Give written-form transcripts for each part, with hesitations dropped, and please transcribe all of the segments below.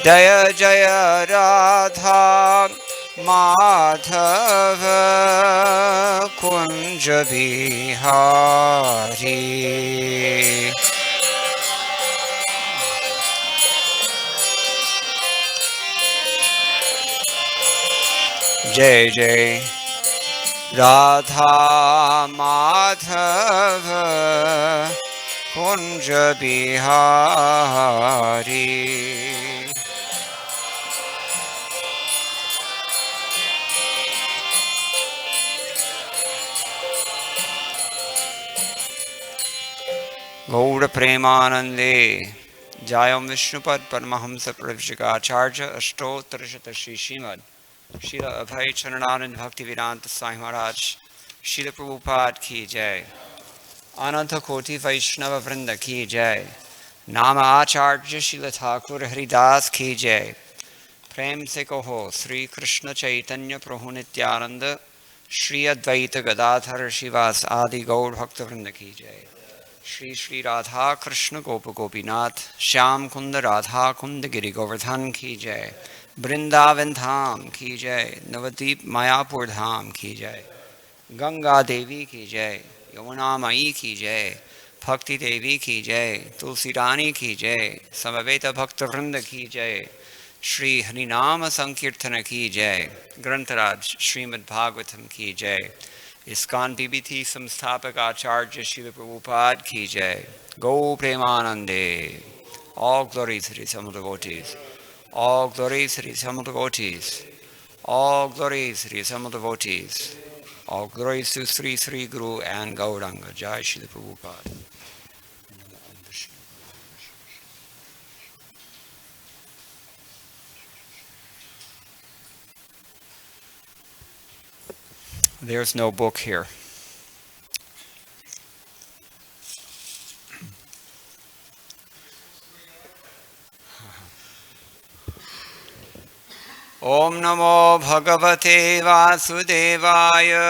जय जय राधा माधव कुंज बिहारी। जय जय राधा माधव कुंज बिहारी। गौड़ प्रेमानंदे जायम विष्णुपद परमहंस प्रवृषिकाचार्य अष्टोत्तर शत श्री श्रीमद श्रील अभय चरणानंद भक्ति वेदांत साईं महाराज श्रील प्रभुपाद की जय। अनंत कोटि वैष्णव वृंद की जय। नाम आचार्य श्रील ठाकुर हरिदास की जय। प्रेम से कहो श्री कृष्ण चैतन्य प्रभु नित्यानंद श्री अद्वैत गदाधर शिवास आदि गौड़ भक्त वृंद की जय। श्री श्री राधा कृष्ण गोप गोपीनाथ श्याम कुंद राधा कुंद गिरि गोवर्धन की जय। वृंदावन धाम की जय। नवद्वीप मायापुर धाम की जय। गंगा देवी की जय। यमुना मई की जय। भक्ति देवी की जय। तुलसी रानी की जय। समवेत भक्त वृंद की जय। श्री हरिनाम संकीर्तन की जय। ग्रंथराज श्रीमद् भागवतम की जय। इस्कॉन पीबीथी संस्थापक आचार्य श्रील प्रभुपाद की जय। गौ प्रेमानंदे। All glories to the Samud devotees. All glories to the Samud devotees. All glories to the Samud devotees. All glories to Sri Sri Guru and Gauranga. Jai Srila Prabhupada. There's no book here. Om Namo Bhagavate Vasudevaya.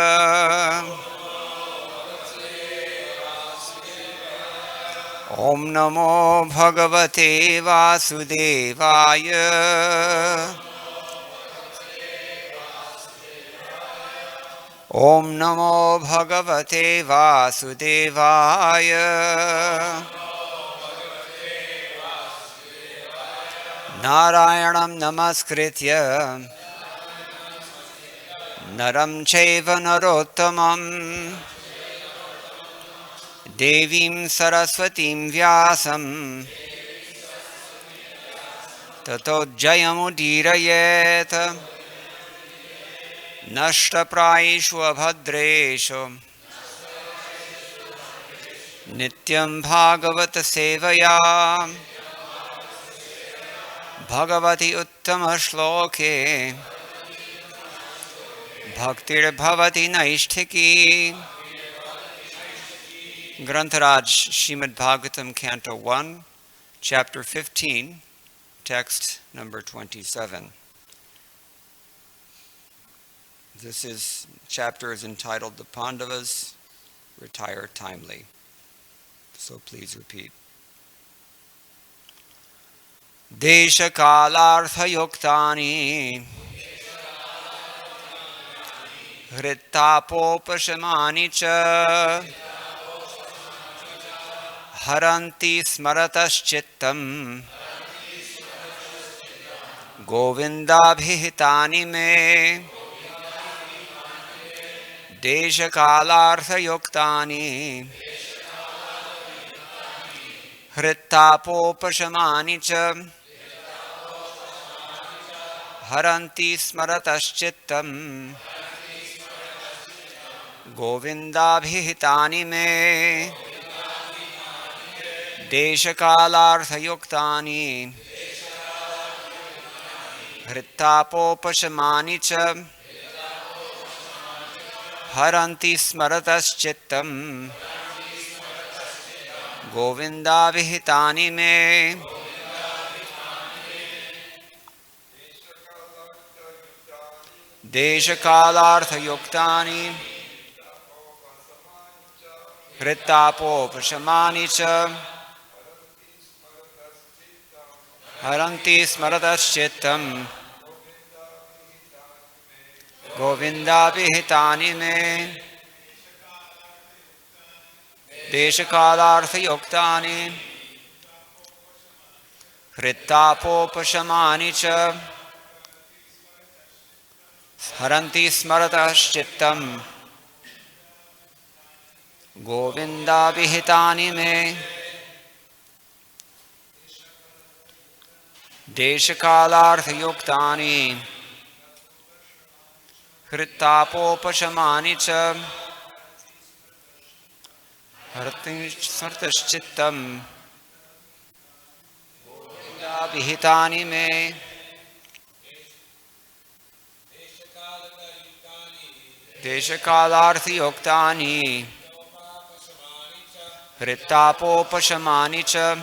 Om Namo Bhagavate Vasudevaya. Om Namo Bhagavate Vasudevaya. Narayanam Namaskritya Naram Chaiva Narottamam Devim Saraswatim Vyasam Tato Jayamudirayet Nashtaprayeshu Abhadreshu Nityam Bhagavata Sevaya Bhagavati Uttama Shloke Bhaktir Bhavati Naishtiki. Grantharaj Srimad Bhagavatam Canto 1, Chapter 15, Text number 27. This chapter is entitled The Pandavas Retire Timely. So please repeat. Desha kalartha yuktani Hrittapopashamani cha Haranti smaratas-chittam Govindabhihitani me Desha kalartha yuktani Hrittapopashamani cha Haranti smaratas-chittam Govindabhihitani me Desha-kalartha-yuktani Hrittapopashamani cha Haranti smaratas-chittam Govindabhihitani me Desha-kalartha-yuktani Hrittapopashamani cha Haranti smarataschitam Govinda Vihitani me Deshakalartha Yuktani Hrittapopashamani cha Haranti smarataschitam Govinda Vihitani me Deshakalartha Yuktani Hrittapopashamani cha Haranti smarataschitam Govinda Vihitani me Deshakalartha Yuktani Hrittapopashamani cha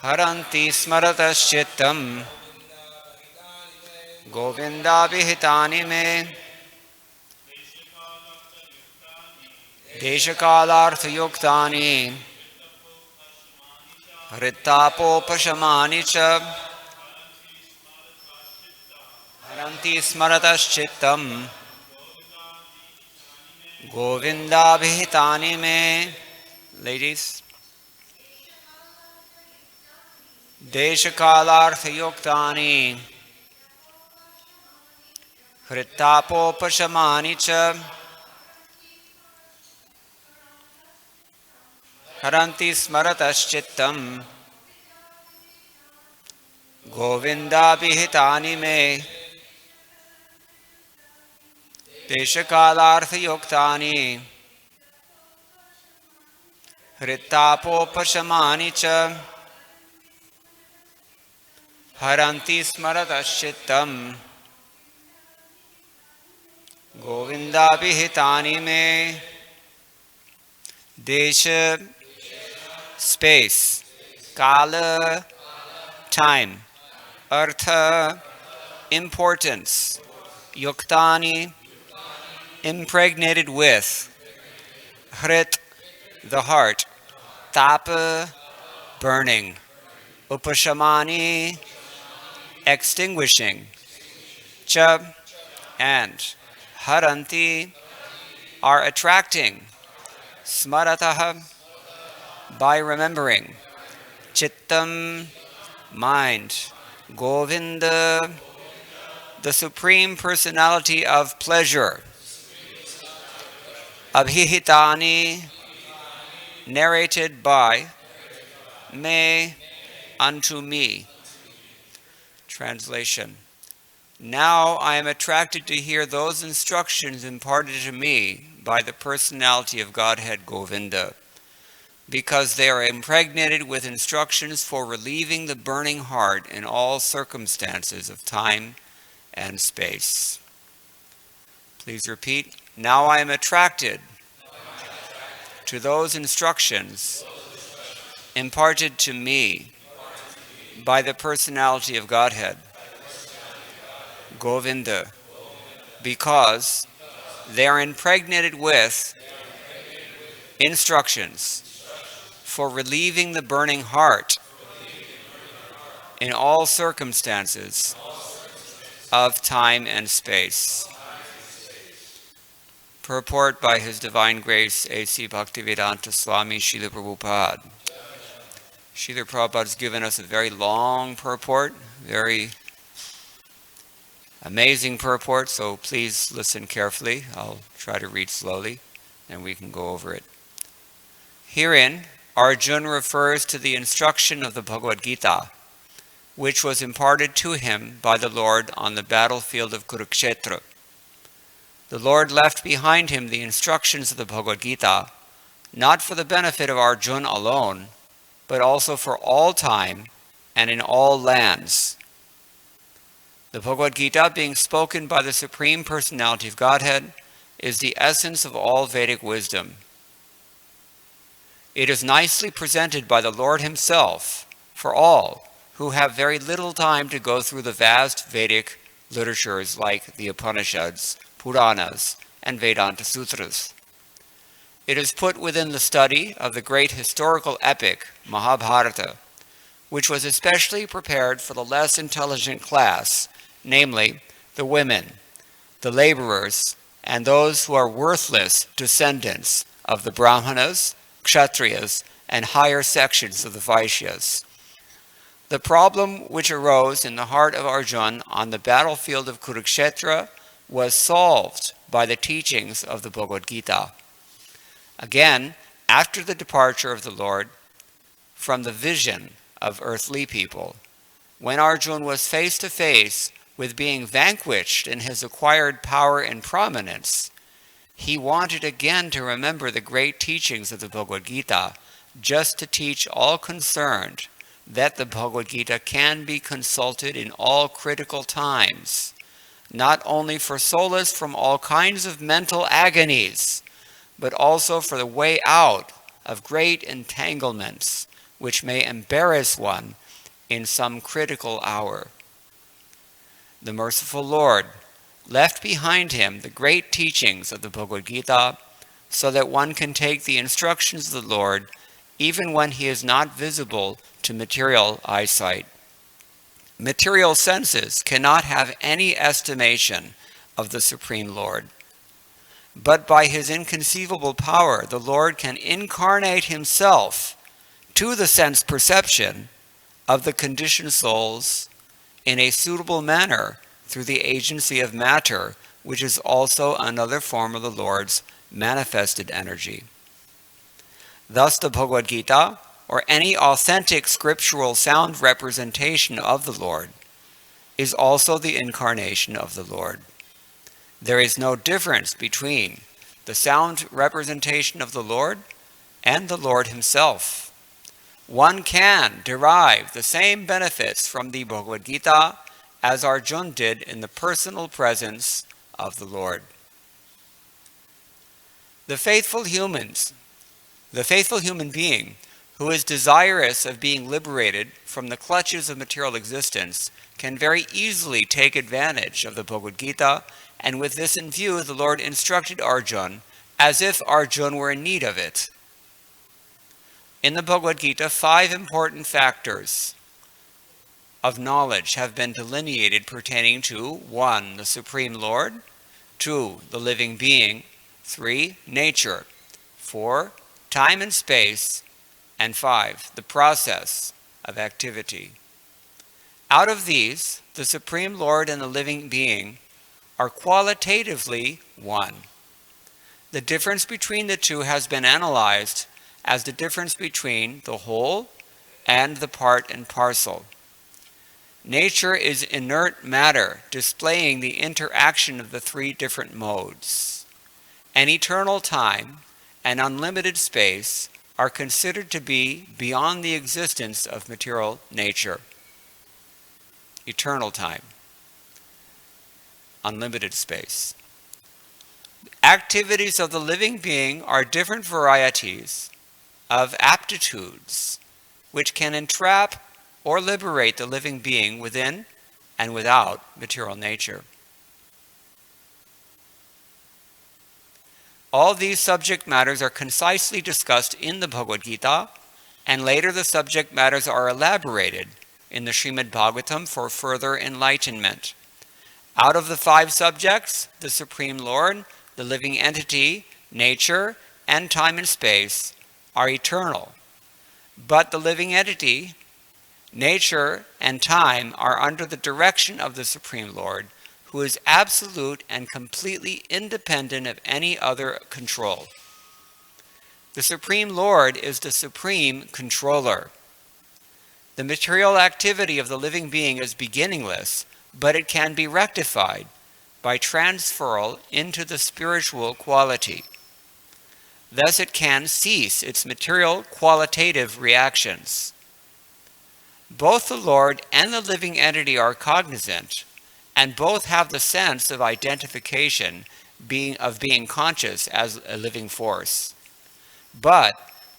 Haranti smarataschitam Govinda Vihitani me Deshakalartha Yuktani Hrittapopashamani cha Haranti smarataschitam Govinda Vihitani me. Ladies. Deshakalartha Yuktani Hrittapopashamani cha Haranti smarataschitam Govinda Vihitani me Deshakalartha Yuktani Hrittapopashamani cha Haranti smarataschitam Govinda Vihitani me. Desha, space. Kala, time. Artha, importance. Yuktani, impregnated with. Hrit, the heart. Tapa, burning. Upashamani, extinguishing. Cha, and. Haranti, are attracting. Smarataha, by remembering. Chittam, mind. Govinda, the Supreme Personality of Pleasure. Abhihitani, narrated by. Me, unto me. Translation. Now I am attracted to hear those instructions imparted to me by the personality of Godhead Govinda, because they are impregnated with instructions for relieving the burning heart in all circumstances of time and space. Please repeat. Now I am attracted to those instructions imparted to me by the personality of Godhead Govinda, because they are impregnated with instructions for relieving the burning heart in all circumstances of time and space. Purport by His Divine Grace A.C. Bhaktivedanta Swami Srila Prabhupada. Srila Prabhupada has given us a very long purport, very amazing purport, so please listen carefully. I'll try to read slowly and we can go over it. Herein, Arjuna refers to the instruction of the Bhagavad Gita, which was imparted to him by the Lord on the battlefield of Kurukshetra. The Lord left behind him the instructions of the Bhagavad Gita, not for the benefit of Arjuna alone, but also for all time and in all lands. The Bhagavad Gita, being spoken by the Supreme Personality of Godhead, is the essence of all Vedic wisdom. It is nicely presented by the Lord Himself for all who have very little time to go through the vast Vedic literatures like the Upanishads, Puranas, and Vedanta Sutras. It is put within the study of the great historical epic, Mahabharata, which was especially prepared for the less intelligent class, namely the women, the laborers, and those who are worthless descendants of the Brahmanas, Kshatriyas, and higher sections of the Vaishyas. The problem which arose in the heart of Arjuna on the battlefield of Kurukshetra was solved by the teachings of the Bhagavad Gita. Again, after the departure of the Lord from the vision of earthly people, when Arjuna was face to face with being vanquished in his acquired power and prominence, he wanted again to remember the great teachings of the Bhagavad Gita, just to teach all concerned that the Bhagavad Gita can be consulted in all critical times, not only for solace from all kinds of mental agonies, but also for the way out of great entanglements which may embarrass one in some critical hour. The merciful Lord left behind him the great teachings of the Bhagavad Gita so that one can take the instructions of the Lord even when he is not visible to material eyesight. Material senses cannot have any estimation of the Supreme Lord. But by his inconceivable power, the Lord can incarnate himself to the sense perception of the conditioned souls in a suitable manner through the agency of matter, which is also another form of the Lord's manifested energy. Thus the Bhagavad Gita, or any authentic scriptural sound representation of the Lord, is also the incarnation of the Lord. There is no difference between the sound representation of the Lord and the Lord himself. One can derive the same benefits from the Bhagavad Gita as Arjuna did in the personal presence of the Lord. The faithful human being who is desirous of being liberated from the clutches of material existence can very easily take advantage of the Bhagavad Gita, and with this in view, the Lord instructed Arjuna as if Arjuna were in need of it. In the Bhagavad Gita, 5 important factors of knowledge have been delineated pertaining to 1. The Supreme Lord, 2. The living being, 3. Nature, 4. Time and space, and 5. The process of activity. Out of these, the Supreme Lord and the living being are qualitatively one. The difference between the two has been analyzed as the difference between the whole and the part and parcel. Nature is inert matter displaying the interaction of the 3 different modes. An eternal time and unlimited space are considered to be beyond the existence of material nature. Eternal time, unlimited space. Activities of the living being are different varieties of aptitudes which can entrap or liberate the living being within and without material nature. All these subject matters are concisely discussed in the Bhagavad Gita, and later the subject matters are elaborated in the Srimad Bhagavatam for further enlightenment. Out of the 5 subjects, the Supreme Lord, the living entity, nature, and time and space are eternal. But the living entity, nature, and time are under the direction of the Supreme Lord, who is absolute and completely independent of any other control. The Supreme Lord is the supreme controller. The material activity of the living being is beginningless, but it can be rectified by transferal into the spiritual quality. Thus it can cease its material qualitative reactions. Both the Lord and the living entity are cognizant, and both have the sense of identification, of being conscious as a living force. But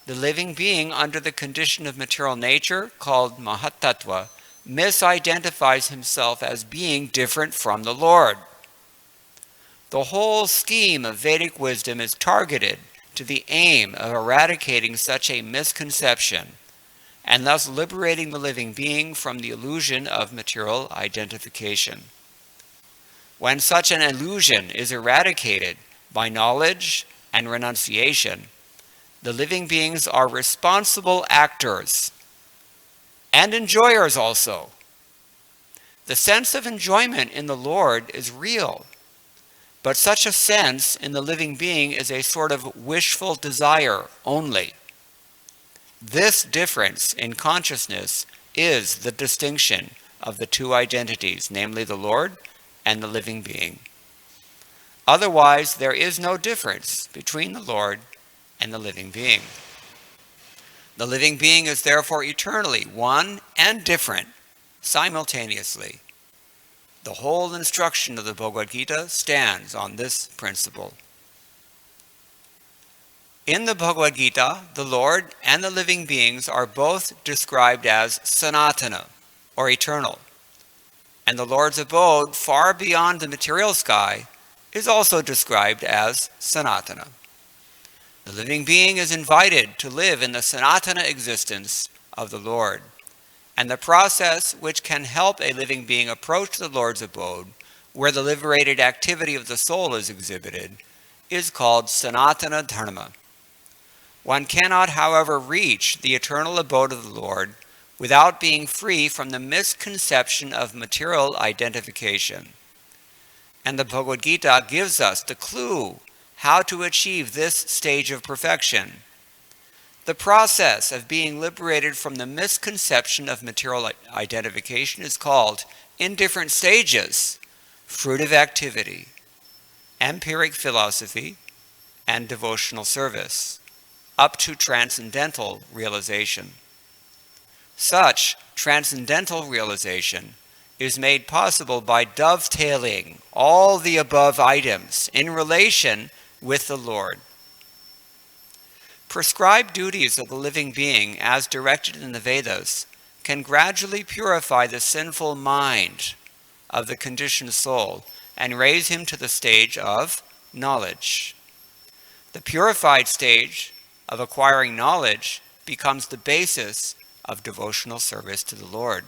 the living being under the condition of material nature, called Mahatattva, misidentifies himself as being different from the Lord. The whole scheme of Vedic wisdom is targeted to the aim of eradicating such a misconception, and thus liberating the living being from the illusion of material identification. When such an illusion is eradicated by knowledge and renunciation, the living beings are responsible actors and enjoyers also. The sense of enjoyment in the Lord is real, but such a sense in the living being is a sort of wishful desire only. This difference in consciousness is the distinction of the two identities, namely the Lord and the living being. Otherwise, there is no difference between the Lord and the living being. The living being is therefore eternally one and different simultaneously. The whole instruction of the Bhagavad Gita stands on this principle. In the Bhagavad Gita, the Lord and the living beings are both described as Sanatana, or eternal, and the Lord's abode far beyond the material sky is also described as Sanatana. The living being is invited to live in the Sanatana existence of the Lord, and the process which can help a living being approach the Lord's abode, where the liberated activity of the soul is exhibited, is called Sanatana Dharma. One cannot, however, reach the eternal abode of the Lord without being free from the misconception of material identification. And the Bhagavad Gita gives us the clue how to achieve this stage of perfection. The process of being liberated from the misconception of material identification is called, in different stages, fruitive activity, empiric philosophy, and devotional service, up to transcendental realization. Such transcendental realization is made possible by dovetailing all the above items in relation with the Lord. Prescribed duties of the living being, as directed in the Vedas, can gradually purify the sinful mind of the conditioned soul and raise him to the stage of knowledge. The purified stage of acquiring knowledge becomes the basis of devotional service to the Lord.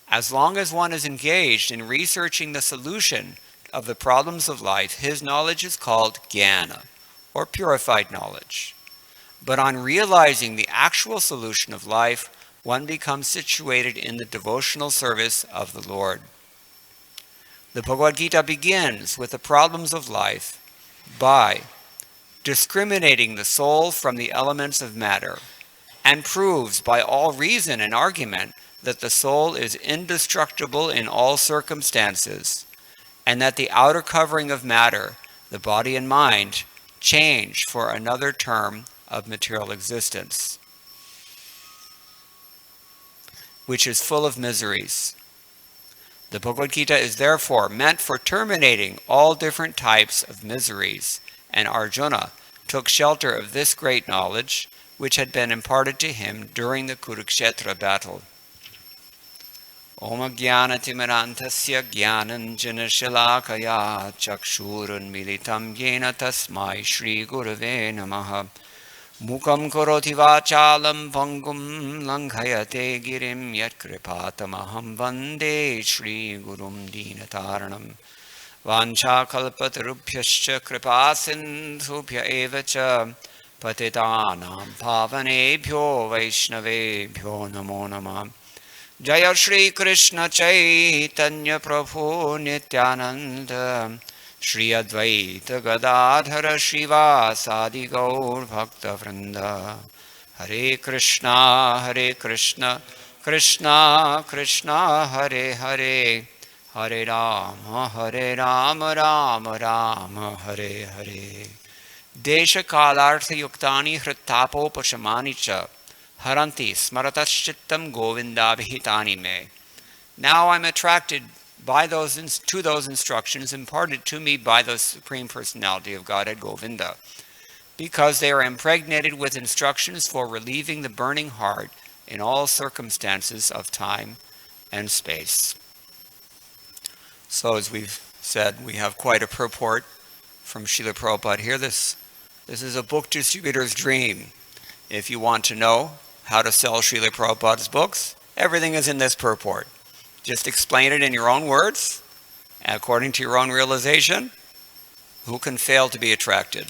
As long as one is engaged in researching the solution of the problems of life, his knowledge is called jnana, or purified knowledge. But on realizing the actual solution of life, one becomes situated in the devotional service of the Lord. The Bhagavad Gita begins with the problems of life by discriminating the soul from the elements of matter, and proves by all reason and argument that the soul is indestructible in all circumstances, and that the outer covering of matter, the body and mind, change for another term of material existence, which is full of miseries. The Bhagavad Gita is therefore meant for terminating all different types of miseries, and Arjuna took shelter of this great knowledge, which had been imparted to him during the Kurukshetra battle. Om Jnanatimarantasya Jnananjana-shalakaya Chakshurunmilitam Yena Tasmai Shri Gurave Namaha Mukam Karoti Vachalam Pangum Langhayate Girim Yatkripathamaham Vande Shri Gurum Dinataranam Vanchakalpatarubhyascha Kripasindhubhya Evacha Patitanam Pavanebhyo Vaishnavebhyo Namo Namah. Jaya Shri Krishna Chaitanya Prabhu Nityananda Shri Advaita Gadadhara Srivasadi Gaur Bhakta Vrinda. Hare Krishna Krishna Krishna Hare Hare, Hare Rama Rama Rama Hare Hare. Desha Kalartha Yuktani Hritapo Pashamani Cha Haranti Smarataschittam Govinda Bhitani Me. Now I'm attracted by to those instructions imparted to me by the Supreme Personality of Godhead Govinda, because they are impregnated with instructions for relieving the burning heart in all circumstances of time and space. So as we've said, we have quite a purport from Srila Prabhupada here. This is a book distributor's dream. If you want to know how to sell Srila Prabhupada's books. Everything is in this purport. Just explain it in your own words, according to your own realization. Who can fail to be attracted?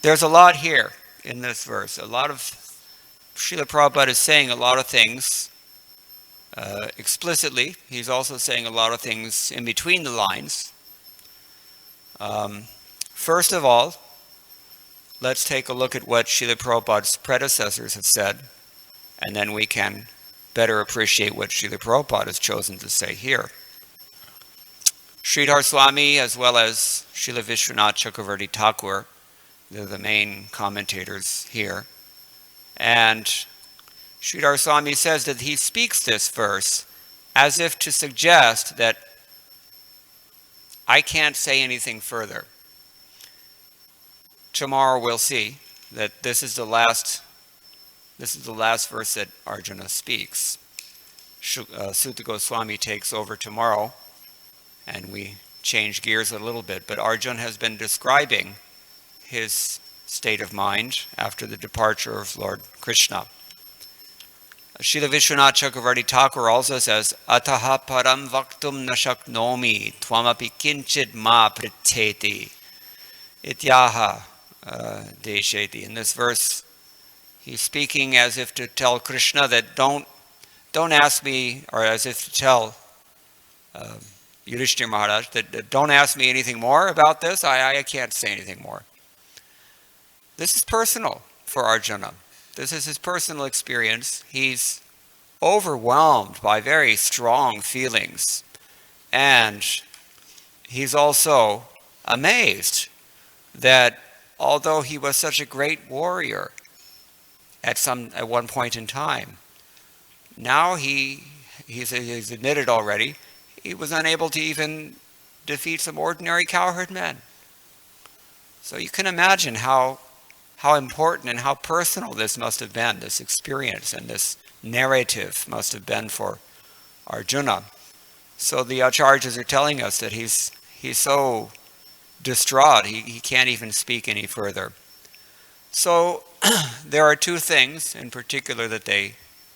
There's a lot here in this verse. A lot of Srila Prabhupada is saying a lot of things explicitly. He's also saying a lot of things in between the lines. First of all, let's take a look at what Srila Prabhupada's predecessors have said, and then we can better appreciate what Srila Prabhupada has chosen to say here. Sridhar Swami, as well as Srila Vishwanath Chakravarti Thakur, they're the main commentators here. And Sridhar Swami says that he speaks this verse as if to suggest that I can't say anything further. Tomorrow we'll see that this is the last verse that Arjuna speaks. Sutta Goswami takes over tomorrow, and we change gears a little bit. But Arjuna has been describing his state of mind after the departure of Lord Krishna. Srila Vishwanath Chakravarti Thakur also says, Ataha param vaktum na shaknomi tvamapi kinchid ma priteti ityaha desheti. In this verse, he's speaking as if to tell Krishna that don't ask me, or as if to tell Yudhishthira Maharaj that don't ask me anything more about this. I can't say anything more. This is personal for Arjuna. This is his personal experience. He's overwhelmed by very strong feelings. And he's also amazed that although he was such a great warrior at one point in time, now he's admitted already, he was unable to even defeat some ordinary cowherd men. So you can imagine how important and how personal this must have been, this experience and this narrative must have been for Arjuna. So the acharyas are telling us that he's so distraught, he can't even speak any further. So there are two things in particular that they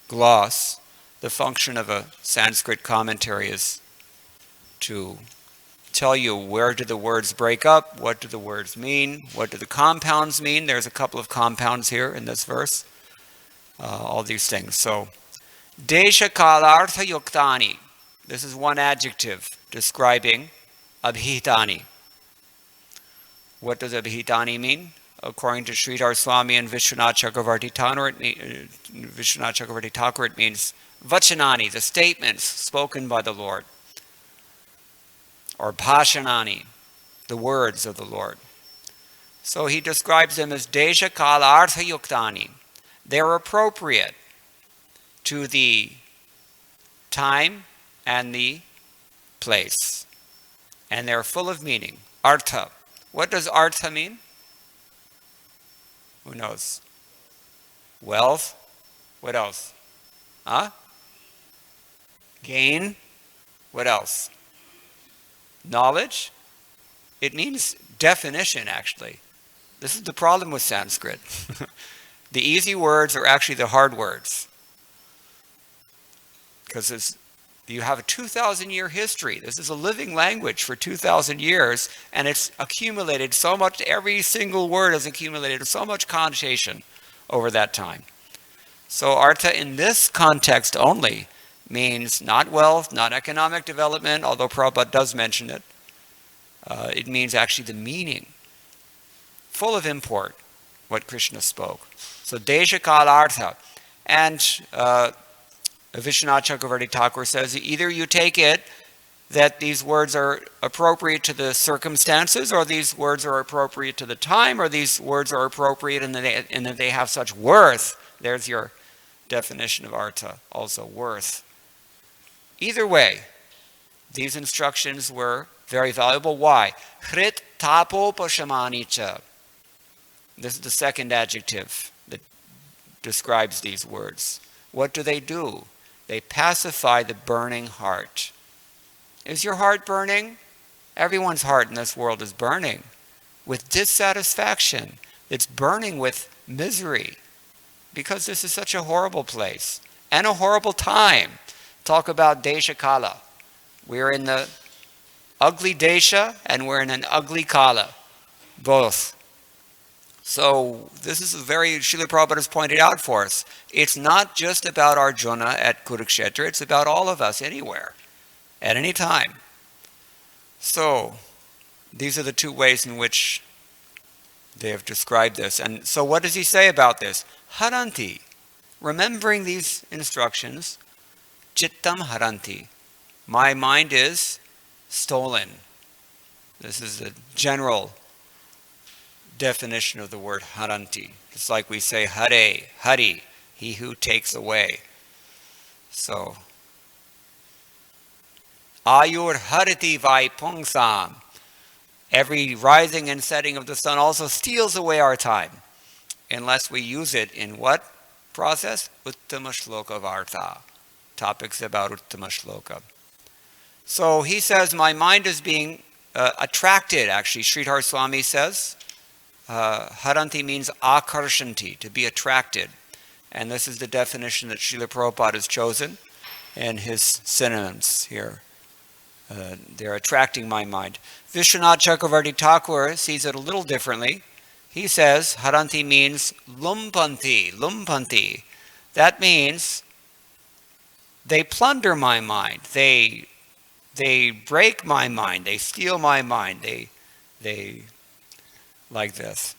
gloss. The function of a Sanskrit commentary is to tell you where do the words break up, what do the words mean, what do the compounds mean. There's a couple of compounds here in this verse, all these things. So, desha kalartha yuktani. This is one adjective describing abhitani. What does abhitani mean? According to Sridhar Swami and Vishwanath Chakravarti Thakur, it means vachanani, the statements spoken by the Lord. Or bhashanani, the words of the Lord. So he describes them as desha kala artha yuktani. They're appropriate to the time and the place. And they're full of meaning. Artha. What does artha mean? Who knows? Wealth. What else? Gain. What else? Knowledge. It means definition, actually. This is the problem with Sanskrit. The easy words are actually the hard words. Because you have a 2,000-year history. This is a living language for 2,000 years, and it's accumulated so much, every single word has accumulated so much connotation over that time. So artha in this context only means not wealth, not economic development, although Prabhupada does mention it. It means actually the meaning. Full of import, what Krishna spoke. So desha kala artha. And Vishwanath Chakravarti Thakur says, either you take it that these words are appropriate to the circumstances, or these words are appropriate to the time, or these words are appropriate in that they have such worth. There's your definition of artha, also worth. Either way, these instructions were very valuable. Why? Hrit tapo pashamanicha. This is the second adjective that describes these words. What do? They pacify the burning heart. Is your heart burning? Everyone's heart in this world is burning with dissatisfaction. It's burning with misery, because this is such a horrible place and a horrible time. Talk about Desha Kala. We're in the ugly Desha and we're in an ugly Kala, both. So this is Srila Prabhupada has pointed out for us. It's not just about Arjuna at Kurukshetra, it's about all of us anywhere, at any time. So these are the two ways in which they have described this. And so what does he say about this? Haranti, remembering these instructions, chittam haranti, my mind is stolen. This is the general definition of the word haranti. It's like we say hare, hari, he who takes away. So, ayur harati vaipungsam, every rising and setting of the sun also steals away our time, unless we use it in what process? Uttama shloka varta. Topics about Uttama shloka. So he says, my mind is being attracted, actually. Sridhar Swami says, haranti means akarshanti, to be attracted. And this is the definition that Srila Prabhupada has chosen and his synonyms here. They're attracting my mind. Vishwanath Chakravarti Thakur sees it a little differently. He says, haranti means lumpanti, lumpanti. That means they plunder my mind. They break my mind. They steal my mind. They like this.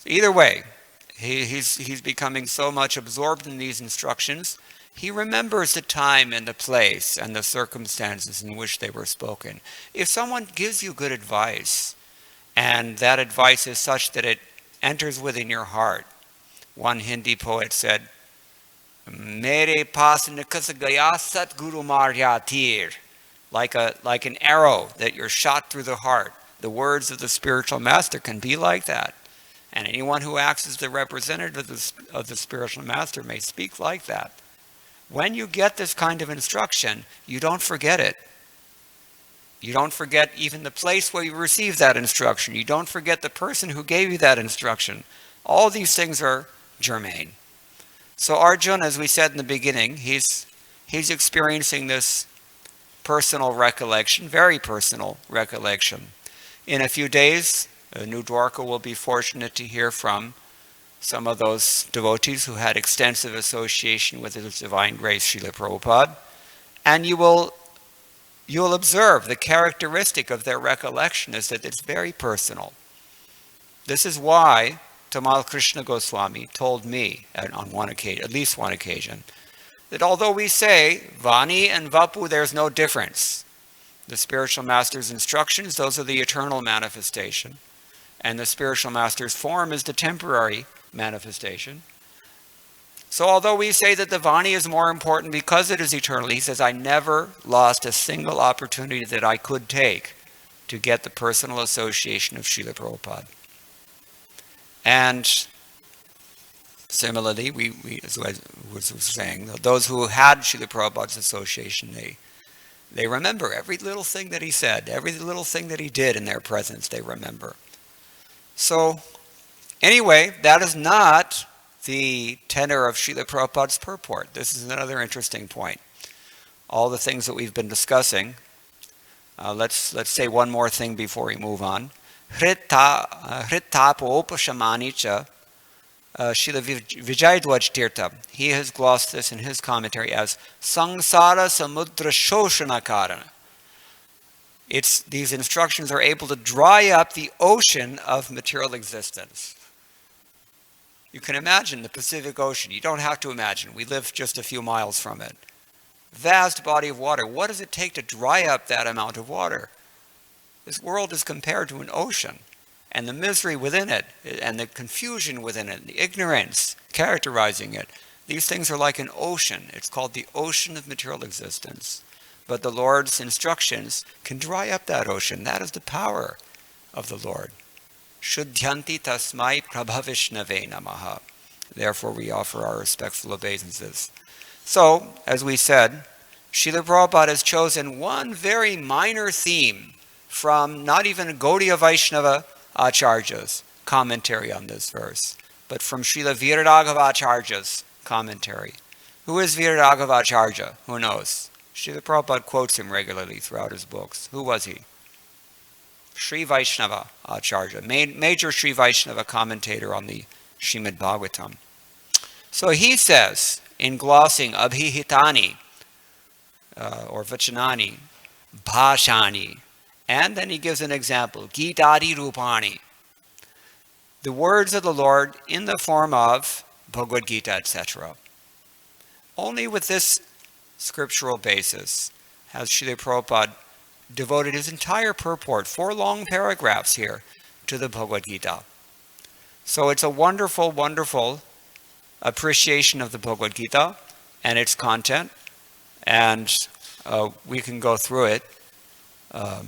Either way, he's becoming so much absorbed in these instructions, he remembers the time and the place and the circumstances in which they were spoken. If someone gives you good advice, and that advice is such that it enters within your heart, one Hindi poet said, Mere paas nikas gaya Satguru marya tir, like an arrow that you're shot through the heart. The words of the spiritual master can be like that. And anyone who acts as the representative of the spiritual master may speak like that. When you get this kind of instruction, you don't forget it. You don't forget even the place where you received that instruction. You don't forget the person who gave you that instruction. All these things are germane. So Arjuna, as we said in the beginning, he's experiencing this personal recollection, very personal recollection. In a few days, New Dwarka will be fortunate to hear from some of those devotees who had extensive association with His Divine Grace, Srila Prabhupada, and you'll observe the characteristic of their recollection is that it's very personal. This is why Tamal Krishna Goswami told me on one occasion, at least one occasion, that although we say Vani and Vapu, there's no difference. The spiritual master's instructions, those are the eternal manifestation, and the spiritual master's form is the temporary manifestation. So although we say that the Vani is more important because it is eternal, he says, I never lost a single opportunity that I could take to get the personal association of Srila Prabhupada. And similarly, we as I was saying, those who had Srila Prabhupada's association, they remember every little thing that he said, every little thing that he did in their presence, they remember. So, anyway, that is not the tenor of Srila Prabhupada's purport. This is another interesting point. All the things that we've been discussing, let's say one more thing before we move on. Hrittapopashamani cha Srila Vijayadwaj Tirtha. He has glossed this in his commentary as Sangsara Samudra Shoshanakara. These instructions are able to dry up the ocean of material existence. You can imagine the Pacific Ocean. You don't have to imagine. We live just a few miles from it. Vast body of water. What does it take to dry up that amount of water? This world is compared to an ocean. And the misery within it, and the confusion within it, the ignorance characterizing it, these things are like an ocean. It's called the ocean of material existence. But the Lord's instructions can dry up that ocean. That is the power of the Lord. Shuddhyanti tasmai prabhavishnave namaha. Therefore we offer our respectful obeisances. So, as we said, Srila Prabhupada has chosen one very minor theme from not even Gaudiya Vaishnava Acharya's commentary on this verse. but from Srila Viraraghavacarya's commentary. Who is Viraraghavacarya? Who knows? Srila Prabhupada quotes him regularly throughout his books. Who was he? Sri Vaishnava Acharya, major Sri Vaishnava commentator on the Srimad Bhagavatam. So he says, in glossing Abhihitani, or Vachanani, Bhashani, and then he gives an example, Gitadi Rupani, the words of the Lord in the form of Bhagavad Gita, etc. Only with this scriptural basis has Srila Prabhupada devoted his entire purport, 4 long paragraphs here, to the Bhagavad Gita. So it's a wonderful, wonderful appreciation of the Bhagavad Gita and its content, and we can go through it a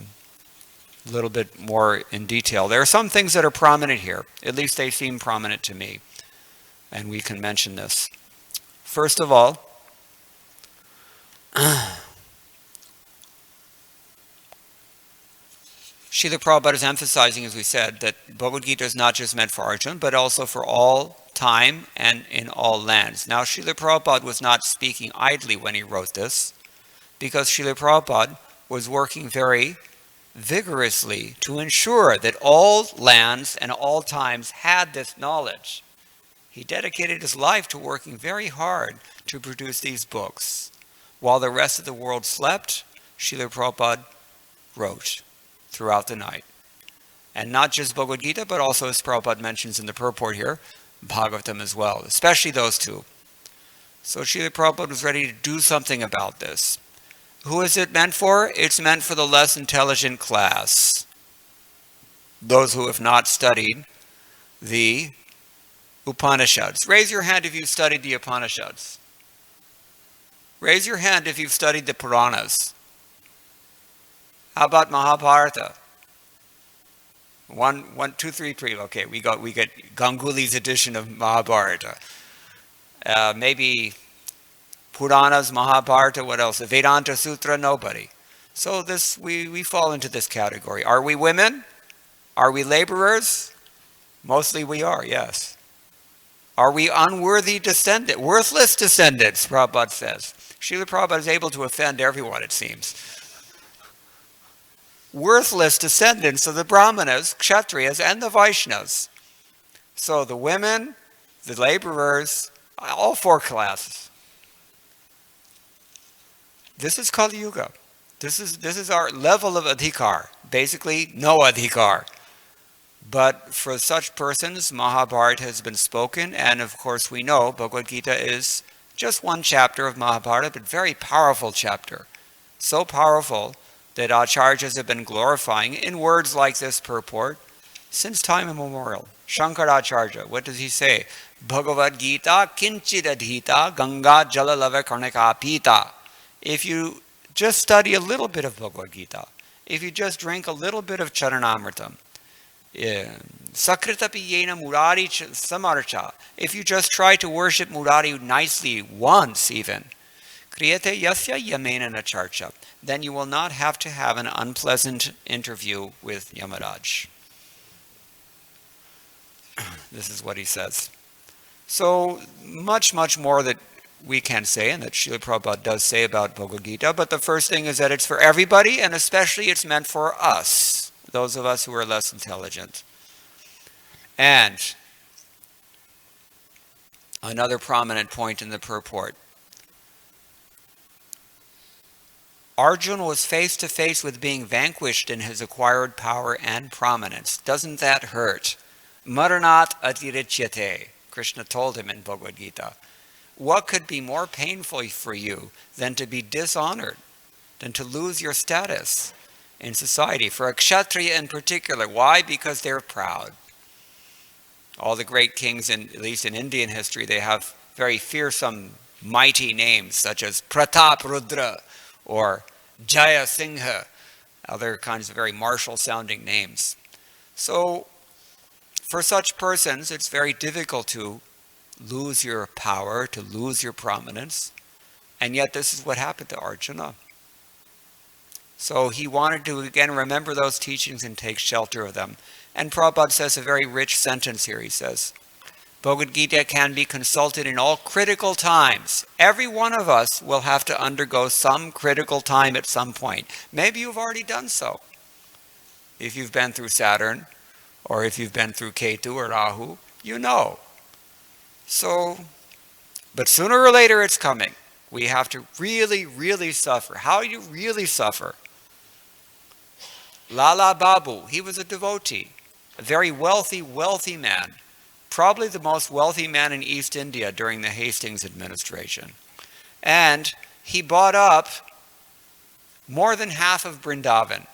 little bit more in detail. There are some things that are prominent here, at least they seem prominent to me, and we can mention this. First of all, Srila Prabhupada is emphasizing, as we said, that Bhagavad Gita is not just meant for Arjuna, but also for all time and in all lands. Now, Srila Prabhupada was not speaking idly when he wrote this, because Srila Prabhupada was working very vigorously to ensure that all lands and all times had this knowledge. He dedicated his life to working very hard to produce these books. While the rest of the world slept, Srila Prabhupada wrote throughout the night. And not just Bhagavad Gita, but also, as Prabhupada mentions in the purport here, Bhagavatam as well, especially those two. So Srila Prabhupada was ready to do something about this. Who is it meant for? It's meant for the less intelligent class. Those who have not studied the Upanishads. Raise your hand if you've studied the Upanishads. Raise your hand if you've studied the Puranas. How about Mahabharata? 1, 2, 3, 3. Okay, we get Ganguly's edition of Mahabharata. Maybe Puranas, Mahabharata, what else? The Vedanta Sutra, nobody. So this we fall into this category. Are we women? Are we laborers? Mostly we are, yes. Are we unworthy descendants? Worthless descendants, Prabhupada says. Srila Prabhupada is able to offend everyone, it seems. Worthless descendants of the Brahmanas, Kshatriyas, and the Vaishnavas. So the women, the laborers, all 4 classes. This is Kali Yuga. This is our level of adhikar. Basically, no adhikar. But for such persons, Mahabharata has been spoken, and of course we know Bhagavad Gita is just one chapter of Mahabharata, but very powerful chapter. So powerful that acharyas have been glorifying in words like this purport since time immemorial. Shankaracharya, what does he say? Bhagavad Gita kinchid adhita ganga jalalava karnika pita. If you just study a little bit of Bhagavad Gita, if you just drink a little bit of Charanamritam, Sakritapi yena murari samarcha, if you just try to worship Murari nicely once even, kriyate yasya yamena nacharcha, then you will not have to have an unpleasant interview with Yamaraj. This is what he says. So much more that we can say, and that Srila Prabhupada does say about Bhagavad Gita, but the first thing is that it's for everybody, and especially it's meant for us, those of us who are less intelligent. And another prominent point in the purport. Arjuna was face to face with being vanquished in his acquired power and prominence. Doesn't that hurt? Maranat atirichyate, Krishna told him in Bhagavad Gita. What could be more painful for you than to be dishonored, than to lose your status in society? For a kshatriya in particular. Why? Because they're proud. All the great kings, at least in Indian history, they have very fearsome, mighty names, such as Pratap Rudra or Jaya Singha, other kinds of very martial-sounding names. So, for such persons, it's very difficult to lose your power, to lose your prominence, and yet this is what happened to Arjuna. So he wanted to again remember those teachings and take shelter of them. And Prabhupada says a very rich sentence here. He says, Bhagavad Gita can be consulted in all critical times. Every one of us will have to undergo some critical time at some point. Maybe you've already done so. If you've been through Saturn, or if you've been through Ketu or Rahu, you know. So, but sooner or later it's coming. We have to really, really suffer. How do you really suffer? Lala Babu, he was a devotee, a very wealthy, wealthy man. Probably the most wealthy man in East India during the Hastings administration. And he bought up more than half of Vrindavan.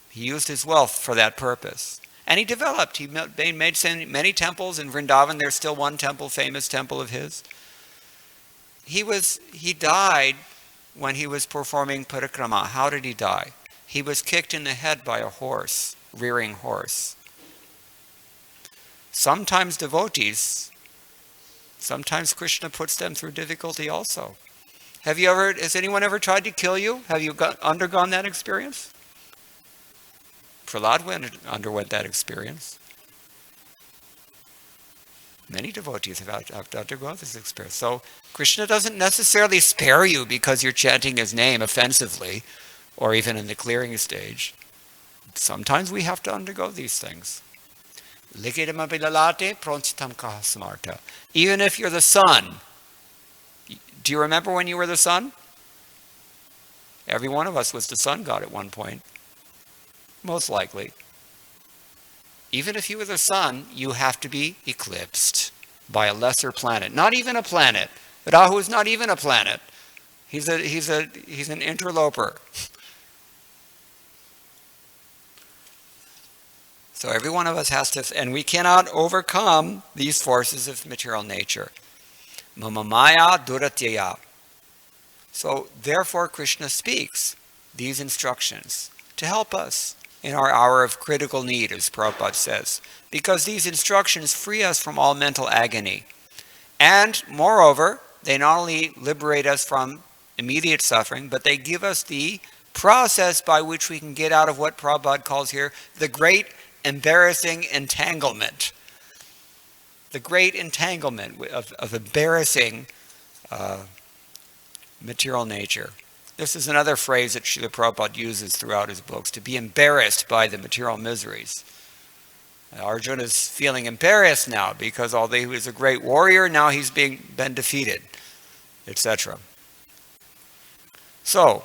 He used his wealth for that purpose. And he developed, he made many temples in Vrindavan. There's still one temple, famous temple of his. He died when he was performing parikrama. How did he die? He was kicked in the head by a horse, rearing horse. Sometimes devotees, sometimes Krishna puts them through difficulty also. Has anyone ever tried to kill you? Have you undergone that experience? Prahlad underwent that experience. Many devotees have to undergo this experience. So Krishna doesn't necessarily spare you because you're chanting his name offensively, or even in the clearing stage. Sometimes we have to undergo these things. Even if you're the sun. Do you remember when you were the sun? Every one of us was the sun god at one point. Most likely. Even if you were the sun, you have to be eclipsed by a lesser planet. Not even a planet. Rahu is not even a planet. He's an interloper. So every one of us has to, and we cannot overcome these forces of material nature. Mama maya duratyaya. So therefore Krishna speaks these instructions to help us in our hour of critical need, as Prabhupada says, because these instructions free us from all mental agony. And moreover, they not only liberate us from immediate suffering, but they give us the process by which we can get out of what Prabhupada calls here the great embarrassing entanglement. The great entanglement of embarrassing material nature. This is another phrase that Srila Prabhupada uses throughout his books, to be embarrassed by the material miseries. Arjuna is feeling embarrassed now because although he was a great warrior, now he's been defeated, etc. So,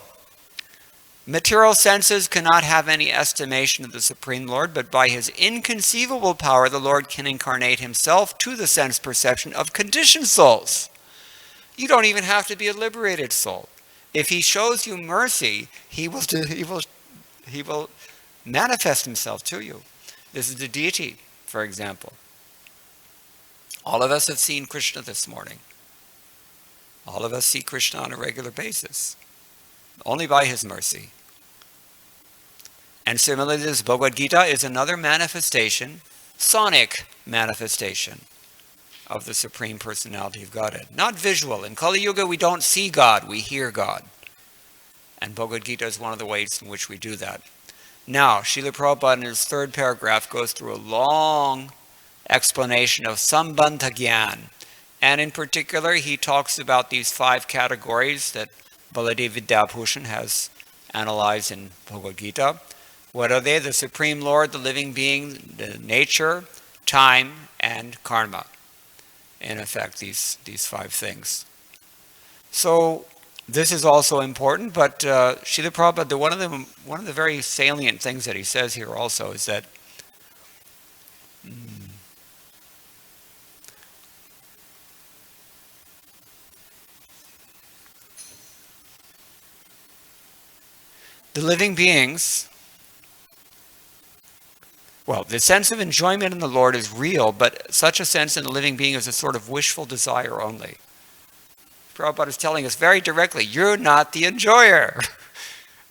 material senses cannot have any estimation of the Supreme Lord, but by his inconceivable power, the Lord can incarnate himself to the sense perception of conditioned souls. You don't even have to be a liberated soul. If he shows you mercy, he will manifest himself to you. This is the deity, for example. All of us have seen Krishna this morning. All of us see Krishna on a regular basis, only by his mercy. And similarly, this Bhagavad Gita is another manifestation, sonic manifestation, of the Supreme Personality of Godhead. Not visual. In Kali Yuga, we don't see God, we hear God. And Bhagavad Gita is one of the ways in which we do that. Now, Srila Prabhupada in his third paragraph goes through a long explanation of Sambandha Gyan. And in particular, he talks about these 5 categories that Baladev Vidyabhushan has analyzed in Bhagavad Gita. What are they? The Supreme Lord, the living being, the nature, time, and karma. In effect, these 5 things. So this is also important, but Srila Prabhupada, one of the very salient things that he says here also is that the living beings, well, the sense of enjoyment in the Lord is real, but such a sense in the living being is a sort of wishful desire only. Prabhupada is telling us very directly, you're not the enjoyer.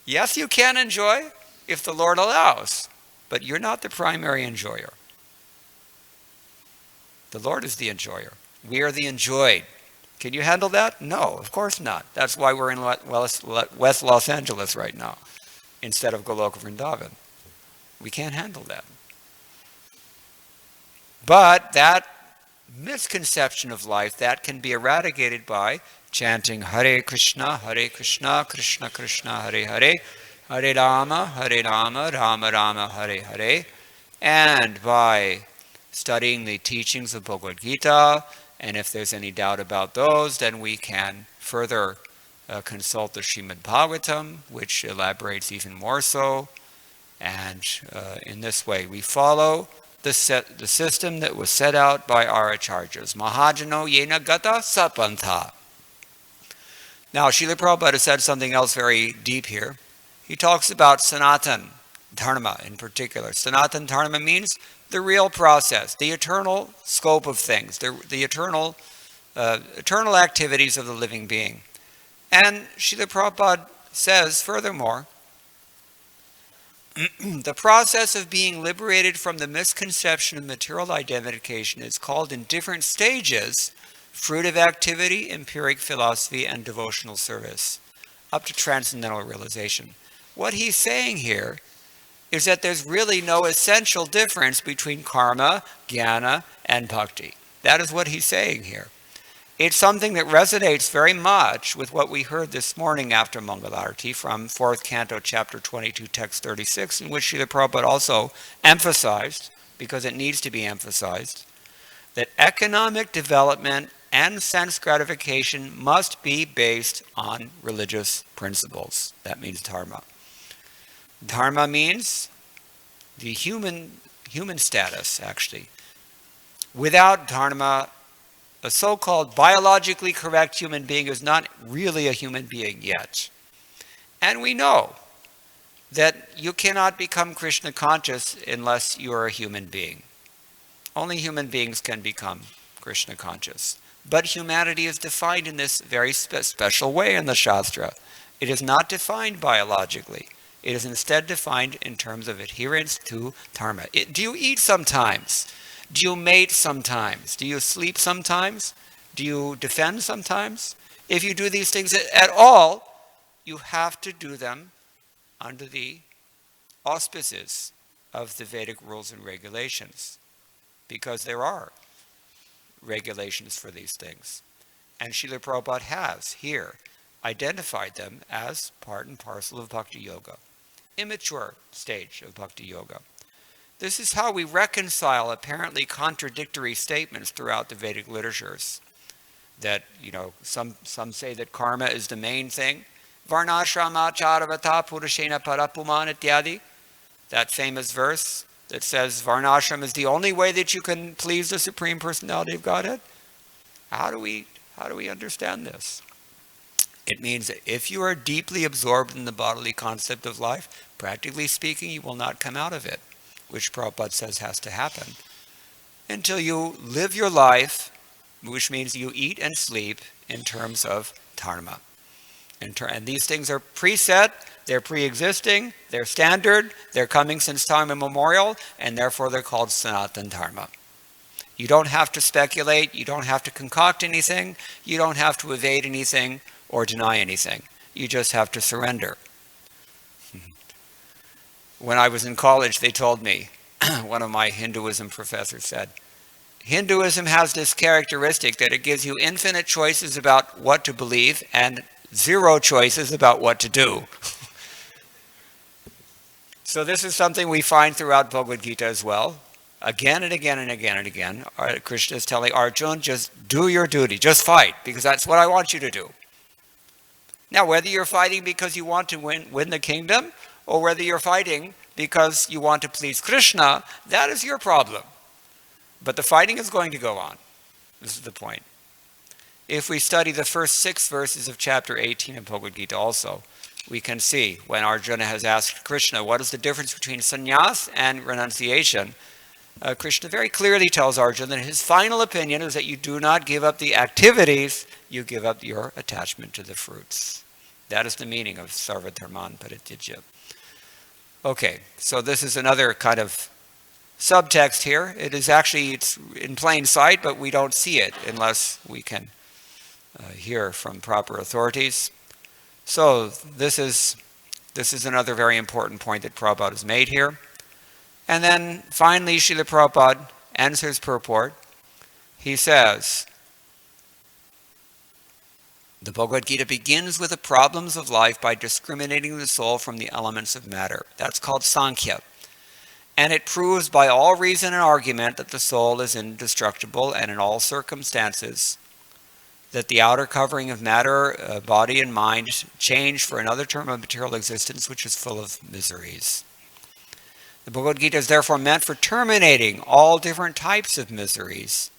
Yes, you can enjoy if the Lord allows, but you're not the primary enjoyer. The Lord is the enjoyer. We are the enjoyed. Can you handle that? No, of course not. That's why we're in West Los Angeles right now, instead of Goloka Vrindavan. We can't handle that. But that misconception of life, that can be eradicated by chanting Hare Krishna, Krishna Krishna, Hare Hare, Hare Rama, Rama Rama, Hare Hare, and by studying the teachings of Bhagavad Gita, and if there's any doubt about those, then we can further consult the Srimad Bhagavatam, which elaborates even more so, and in this way we follow the system that was set out by our acharyas. Mahajano yena gata sapantha. Now, Srila Prabhupada said something else very deep here. He talks about Sanatan Dharma in particular. Sanatan Dharma means the real process, the eternal scope of things, the eternal activities of the living being. And Srila Prabhupada says, furthermore, the process of being liberated from the misconception of material identification is called in different stages fruitive activity, empiric philosophy, and devotional service, up to transcendental realization. What he's saying here is that there's really no essential difference between karma, jnana, and bhakti. That is what he's saying here. It's something that resonates very much with what we heard this morning after Mangalarti from 4th Canto, Chapter 22, Text 36, in which Srila Prabhupada also emphasized, because it needs to be emphasized, that economic development and sense gratification must be based on religious principles. That means dharma. Dharma means the human status, actually. Without dharma, a so-called biologically correct human being is not really a human being yet. And we know that you cannot become Krishna conscious unless you are a human being. Only human beings can become Krishna conscious. But humanity is defined in this very special way in the Shastra. It is not defined biologically. It is instead defined in terms of adherence to dharma. Do you eat sometimes? Do you mate sometimes? Do you sleep sometimes? Do you defend sometimes? If you do these things at all, you have to do them under the auspices of the Vedic rules and regulations, because there are regulations for these things. And Srila Prabhupada has here identified them as part and parcel of Bhakti Yoga, immature stage of Bhakti Yoga. This is how we reconcile apparently contradictory statements throughout the Vedic literatures. That, some say that karma is the main thing. Varnashrama charavata purushena parapuman ityadi. That famous verse that says Varnashram is the only way that you can please the Supreme Personality of Godhead. How do we understand this? It means that if you are deeply absorbed in the bodily concept of life, practically speaking, you will not come out of it, which Prabhupada says has to happen, until you live your life, which means you eat and sleep in terms of dharma. And these things are preset, they're pre-existing, they're standard, they're coming since time immemorial, and therefore they're called Sanatan Dharma. You don't have to speculate, you don't have to concoct anything, you don't have to evade anything or deny anything. You just have to surrender. When I was in college, they told me, one of my Hinduism professors said, Hinduism has this characteristic that it gives you infinite choices about what to believe and zero choices about what to do. So this is something we find throughout Bhagavad Gita as well. Again and again and again and again, Krishna is telling Arjuna, just do your duty, just fight, because that's what I want you to do. Now, whether you're fighting because you want to win the kingdom, or whether you're fighting because you want to please Krishna, that is your problem. But the fighting is going to go on. This is the point. If we study the first 6 verses of chapter 18 of Bhagavad Gita also, we can see when Arjuna has asked Krishna, what is the difference between sannyas and renunciation? Krishna very clearly tells Arjuna that his final opinion is that you do not give up the activities, you give up your attachment to the fruits. That is the meaning of sarva dharman paritijya. Okay, so this is another kind of subtext here. It's in plain sight, but we don't see it unless we can hear from proper authorities. So this is another very important point that Prabhupada has made here. And then finally, Srila Prabhupada ends his purport. He says, the Bhagavad Gita begins with the problems of life by discriminating the soul from the elements of matter. That's called Sankhya. And it proves by all reason and argument that the soul is indestructible and in all circumstances that the outer covering of matter, body and mind change for another term of material existence which is full of miseries. The Bhagavad Gita is therefore meant for terminating all different types of miseries,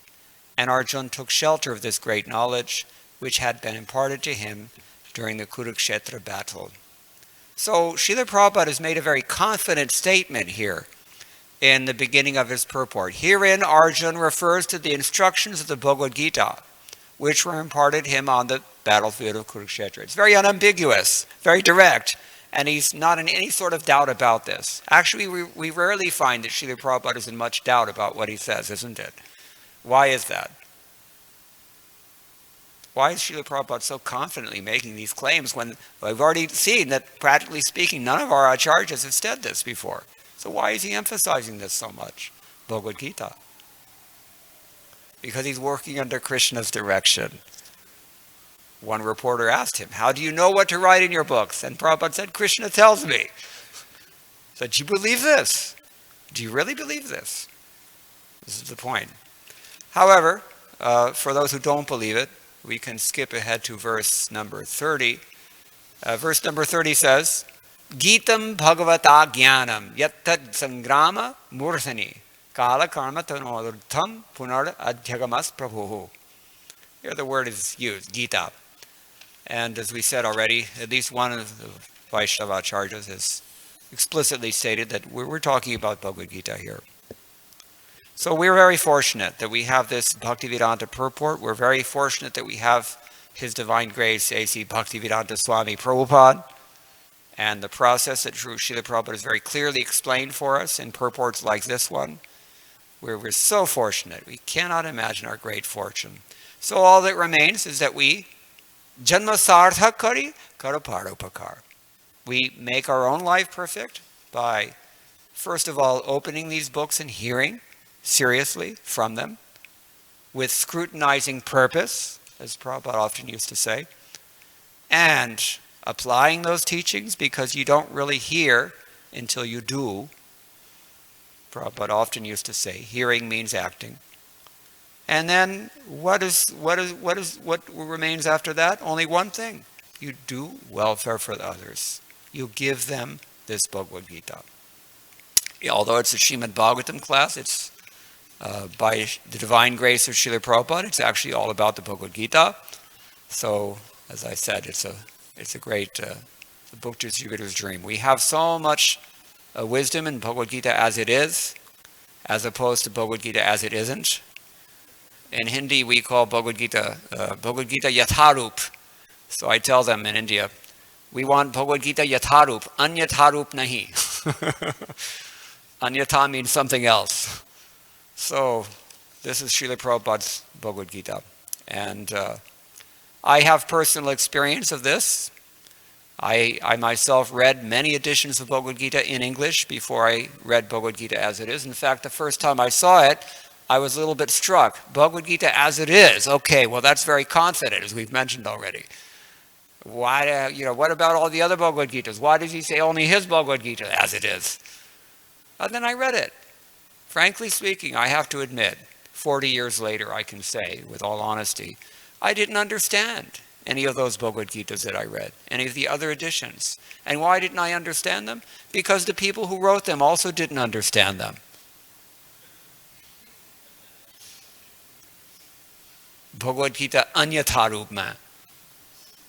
and Arjuna took shelter of this great knowledge which had been imparted to him during the Kurukshetra battle. So Srila Prabhupada has made a very confident statement here in the beginning of his purport. Herein Arjuna refers to the instructions of the Bhagavad Gita, which were imparted to him on the battlefield of Kurukshetra. It's very unambiguous, very direct, and he's not in any sort of doubt about this. Actually, we rarely find that Srila Prabhupada is in much doubt about what he says, isn't it? Why is that? Why is Srila Prabhupada so confidently making these claims when we've already seen that, practically speaking, none of our acharyas have said this before? So why is he emphasizing this so much? Bhagavad Gita. Because he's working under Krishna's direction. One reporter asked him, how do you know what to write in your books? And Prabhupada said, Krishna tells me. He said, do you believe this? Do you really believe this? This is the point. However, for those who don't believe it, we can skip ahead to verse number 30. Verse number 30 says, Gitam Bhagavata Jnanam Yattad Sangrama Murthani Kala Karma Tanodurtham Punar Adhyagamas Prabhu. Here the word is used, Gita. And as we said already, at least one of the Vaishnava acharyas has explicitly stated that we're talking about Bhagavad Gita here. So we're very fortunate that we have this Bhaktivedanta purport. We're very fortunate that we have His Divine Grace, A.C. Bhaktivedanta Swami Prabhupada, and the process that Srila Prabhupada has very clearly explained for us in purports like this one. We're so fortunate. We cannot imagine our great fortune. So all that remains is that we Janma Sartha Kari Karaparopakar. We make our own life perfect by, first of all, opening these books and hearing seriously from them, with scrutinizing purpose, as Prabhupada often used to say, and applying those teachings, because you don't really hear until you do. Prabhupada often used to say, hearing means acting. And then what remains after that? Only one thing. You do welfare for the others. You give them this Bhagavad Gita. Although it's a Srimad Bhagavatam class, it's by the divine grace of Srila Prabhupada, it's actually all about the Bhagavad Gita. So, as I said, it's a great the book distributor's dream. We have so much wisdom in Bhagavad Gita as it is, as opposed to Bhagavad Gita as it isn't. In Hindi, we call Bhagavad Gita Yatharup. So I tell them in India, we want Bhagavad Gita Yatharup, Anyatharup nahi. Anyatha means something else. So this is Srila Prabhupada's Bhagavad Gita. And I have personal experience of this. I myself read many editions of Bhagavad Gita in English before I read Bhagavad Gita as it is. In fact, the first time I saw it, I was a little bit struck. Bhagavad Gita as it is. Okay, well that's very confident, as we've mentioned already. Why, what about all the other Bhagavad Gitas? Why does he say only his Bhagavad Gita as it is? And then I read it. Frankly speaking, I have to admit, 40 years later, I can say, with all honesty, I didn't understand any of those Bhagavad Gitas that I read, any of the other editions. And why didn't I understand them? Because the people who wrote them also didn't understand them. Bhagavad Gita Anyatharupma.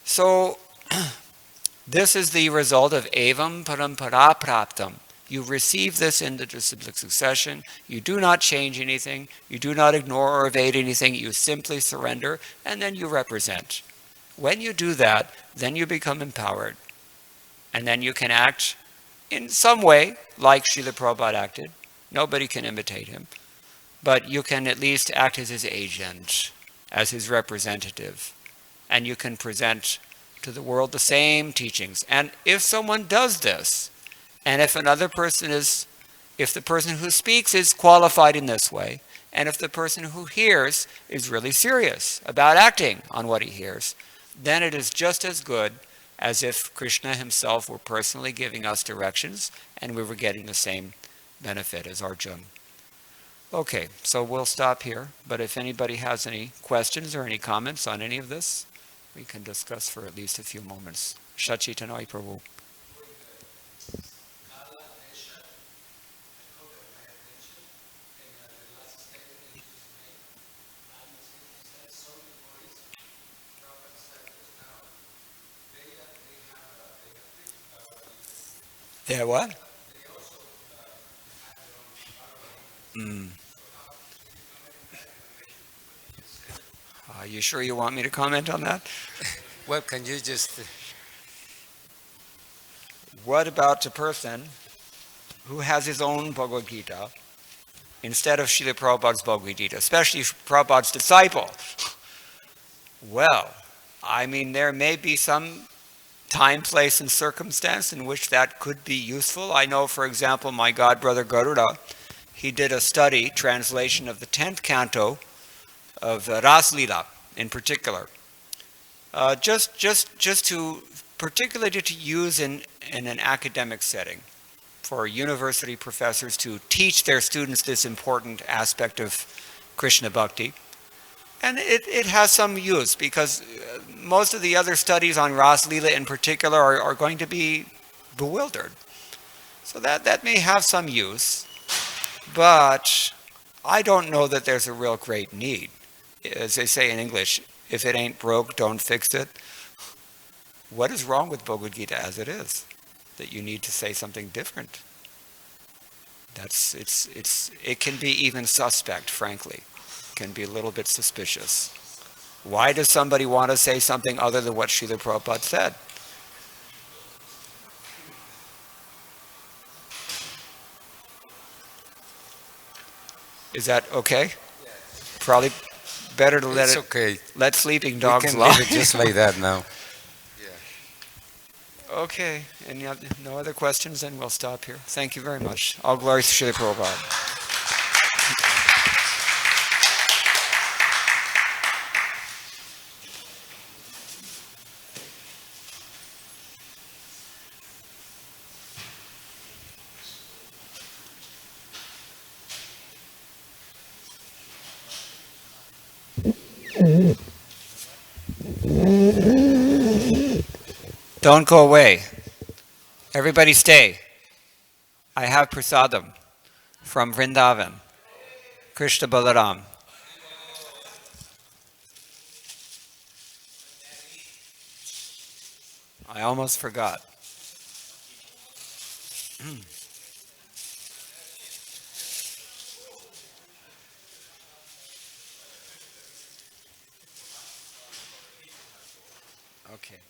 So, this is the result of Evam Parampara Praptam. You receive this in the disciplic succession. You do not change anything. You do not ignore or evade anything. You simply surrender, and then you represent. When you do that, then you become empowered. And then you can act in some way like Srila Prabhupada acted. Nobody can imitate him. But you can at least act as his agent, as his representative. And you can present to the world the same teachings. And if someone does this, and if the person who speaks is qualified in this way, And if the person who hears is really serious about acting on what he hears, then it is just as good as if Krishna himself were personally giving us directions and we were getting the same benefit as Arjuna. Okay, so we'll stop here, but if anybody has any questions or any comments on any of this, we can discuss for at least a few moments. Shachitanai Prabhu. Yeah, what? Mm. Are you sure you want me to comment on that? Well, can you just What about the person who has his own Bhagavad Gita instead of Srila Prabhupada's Bhagavad Gita, especially Prabhupada's disciple? Well, I mean, there may be some time, place, and circumstance in which that could be useful. I know, for example, my godbrother Garuda, he did a study, translation of the 10th canto of Ras Leela in particular. Just to, particularly to use in an academic setting for university professors to teach their students this important aspect of Krishna Bhakti. And it has some use because most of the other studies on Ras Leela in particular are going to be bewildered. So that may have some use, but I don't know that there's a real great need. As they say in English, if it ain't broke, don't fix it. What is wrong with Bhagavad Gita as it is? That you need to say something different. It can be even suspect, frankly. It can be a little bit suspicious. Why does somebody want to say something other than what Srila Prabhupada said? Is that okay? Probably better to it's okay. let sleeping We dogs can lie. leave it just like that now. Okay, no other questions, then we'll stop here. Thank you very much. All glory to Srila Prabhupada. Don't go away. Everybody stay. I have prasadam from Vrindavan. Krishna Balaram. I almost forgot. Okay.